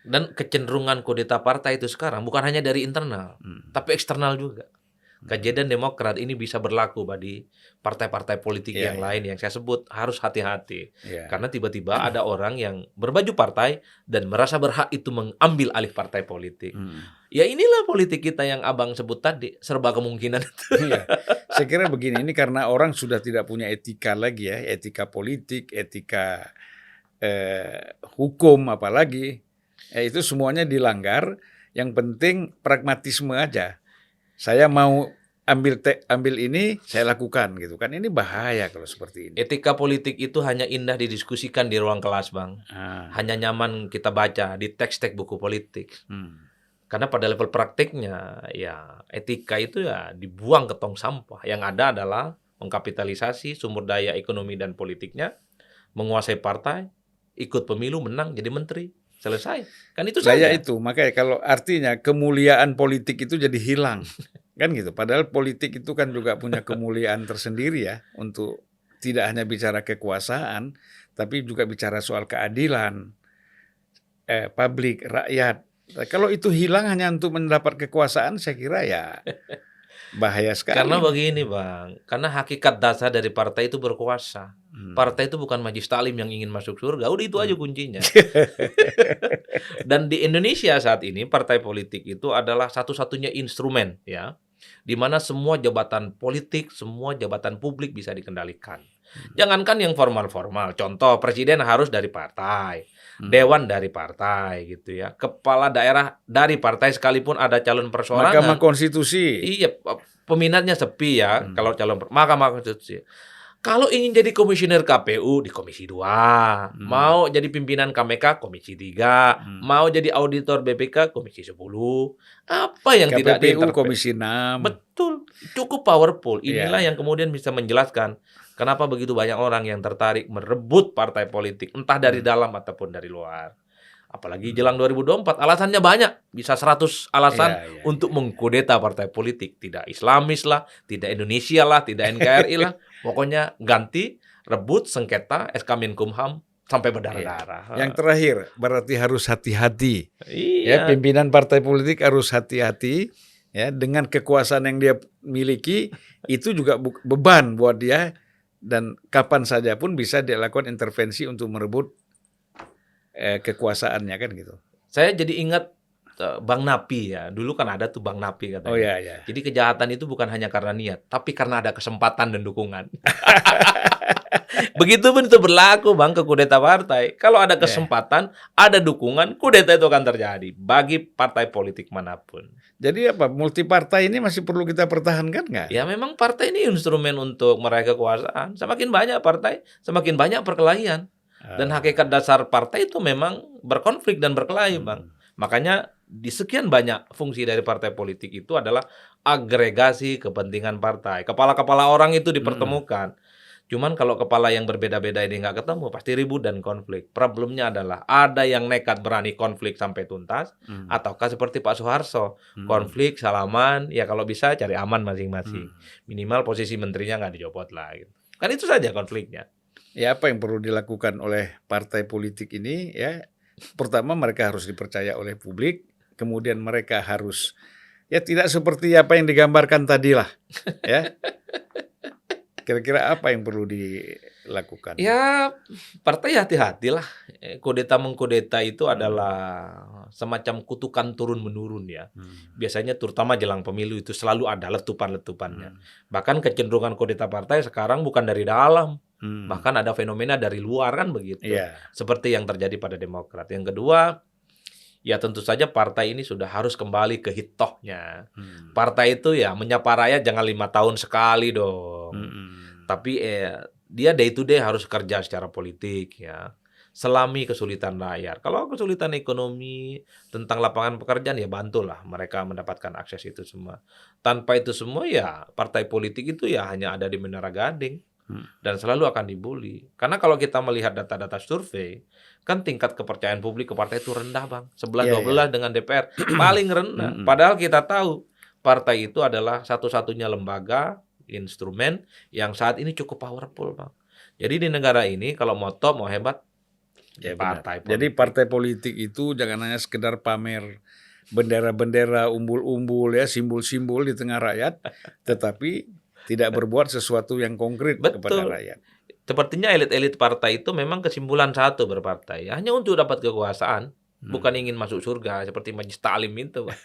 Dan kecenderungan kudeta partai itu sekarang bukan hanya dari internal, Hmm. tapi eksternal juga. Kejadian Demokrat ini bisa berlaku bagi partai-partai politik Iya, yang iya, lain yang saya sebut harus hati-hati. iya. Karena tiba-tiba ada orang yang berbaju partai dan merasa berhak itu mengambil alih partai politik. Hmm. Ya inilah politik kita yang Abang sebut tadi, serba kemungkinan. Iya, saya kira begini, ini karena orang sudah tidak punya etika lagi ya, etika politik, etika hukum apalagi, itu semuanya dilanggar. Yang penting pragmatisme aja. Saya mau ambil ini, saya lakukan gitu kan. Ini bahaya kalau seperti ini. Etika politik itu hanya indah didiskusikan di ruang kelas, Bang. Ah. Hanya nyaman kita baca di teks-teks buku politik. Hmm. Karena pada level praktiknya, ya etika itu ya dibuang ke tong sampah. Yang ada adalah mengkapitalisasi sumber daya ekonomi dan politiknya, menguasai partai, ikut pemilu, menang, jadi menteri. Selesai. Kan itu Saya saja. itu, makanya kalau artinya kemuliaan politik itu jadi hilang. Kan gitu. Padahal politik itu kan juga punya kemuliaan tersendiri ya, untuk tidak hanya bicara kekuasaan, tapi juga bicara soal keadilan, publik, rakyat. Kalau itu hilang hanya untuk mendapat kekuasaan, saya kira ya bahaya Karena sekali. begini, Bang. Karena hakikat dasar dari partai itu berkuasa. Partai itu bukan majelis taklim yang ingin masuk surga. Udah itu aja kuncinya. Dan di Indonesia saat ini partai politik itu adalah satu-satunya instrumen ya, di mana semua jabatan politik, semua jabatan publik bisa dikendalikan. Jangankan yang formal-formal, contoh presiden harus dari partai, dewan dari partai gitu ya, kepala daerah dari partai sekalipun ada calon Mahkamah perseorangan. Konstitusi. Iya, peminatnya sepi ya kalau calon Mahkamah Konstitusi. Kalau ingin jadi komisioner KPU di Komisi 2, mau jadi pimpinan KPK Komisi 3, mau jadi auditor BPK Komisi 10, apa yang tidak KPPU diintervensi? Komisi 6. Betul, cukup powerful. Inilah Iya. yang kemudian bisa menjelaskan kenapa begitu banyak orang yang tertarik merebut partai politik, entah dari dalam ataupun dari luar. Apalagi jelang 2024, alasannya banyak. Bisa 100 alasan Iya, iya, untuk iya. mengkudeta partai politik. Tidak Islamis lah, tidak Indonesia lah, tidak NKRI lah. Pokoknya ganti, rebut, sengketa, SK Menkumham, sampai Iya. berdarah-darah. Yang terakhir, berarti harus hati-hati. Ya, Iya. pimpinan partai politik harus hati-hati ya dengan kekuasaan yang dia miliki, itu juga beban buat dia, dan kapan saja pun bisa dia lakukan intervensi untuk merebut kekuasaannya kan gitu. Saya jadi ingat Bang Napi ya. Dulu kan ada tuh Bang Napi katanya. Oh ya, ya. Jadi kejahatan itu bukan hanya karena niat, tapi karena ada kesempatan dan dukungan. Begitupun itu berlaku Bang ke kudeta partai. Kalau ada kesempatan, ada dukungan, kudeta itu akan terjadi bagi partai politik manapun. Jadi apa, multipartai ini masih perlu kita pertahankan nggak? Ya memang partai ini instrumen untuk meraih kekuasaan. Semakin banyak partai, semakin banyak perkelahian. Dan hakikat dasar partai itu memang berkonflik dan berkelahi, Bang. Makanya di sekian banyak fungsi dari partai politik itu adalah agregasi kepentingan partai. Kepala-kepala orang itu dipertemukan. Cuman kalau kepala yang berbeda-beda ini nggak ketemu, pasti ribut dan konflik. Problemnya adalah ada yang nekat berani konflik sampai tuntas, ataukah seperti Pak Soeharto, konflik, salaman, ya kalau bisa cari aman masing-masing. Minimal posisi menterinya nggak dicopot lah. Gitu. Kan itu saja konfliknya. Ya, apa yang perlu dilakukan oleh partai politik ini ya, pertama mereka harus dipercaya oleh publik, kemudian mereka harus ya tidak seperti apa yang digambarkan tadi lah ya. Kira-kira apa yang perlu dilakukan? Ya, partai hati-hatilah. Kudeta mengkudeta itu adalah semacam kutukan turun-menurun ya. Biasanya terutama jelang pemilu itu selalu ada letupan-letupannya. Bahkan kecenderungan kudeta partai sekarang bukan dari dalam. Bahkan ada fenomena dari luar kan begitu. Seperti yang terjadi pada Demokrat. Yang kedua, ya tentu saja partai ini sudah harus kembali ke hitohnya. Partai itu ya menyapa rakyat jangan 5 tahun sekali dong. Tapi dia day to day harus kerja secara politik ya. Selami kesulitan rakyat. Kalau kesulitan ekonomi, tentang lapangan pekerjaan ya bantulah mereka mendapatkan akses itu semua. Tanpa itu semua ya partai politik itu ya hanya ada di Menara Gading. Dan selalu akan dibully. Karena kalau kita melihat data-data survei, kan tingkat kepercayaan publik ke partai itu rendah, Bang. 11-12 dengan DPR paling rendah. Padahal kita tahu partai itu adalah satu-satunya lembaga, instrumen yang saat ini cukup powerful, Bang. Jadi di negara ini kalau mau top, mau hebat, Ya, benar. partai Jadi politik. partai politik itu jangan hanya sekedar pamer bendera-bendera, umbul-umbul ya, simbol-simbol di tengah rakyat, tetapi tidak berbuat sesuatu yang konkret kepada Betul. rakyat. Sepertinya elit-elit partai itu memang kesimpulan satu berpartai, hanya untuk dapat kekuasaan, bukan ingin masuk surga seperti Majlis Ta'lim itu, Pak.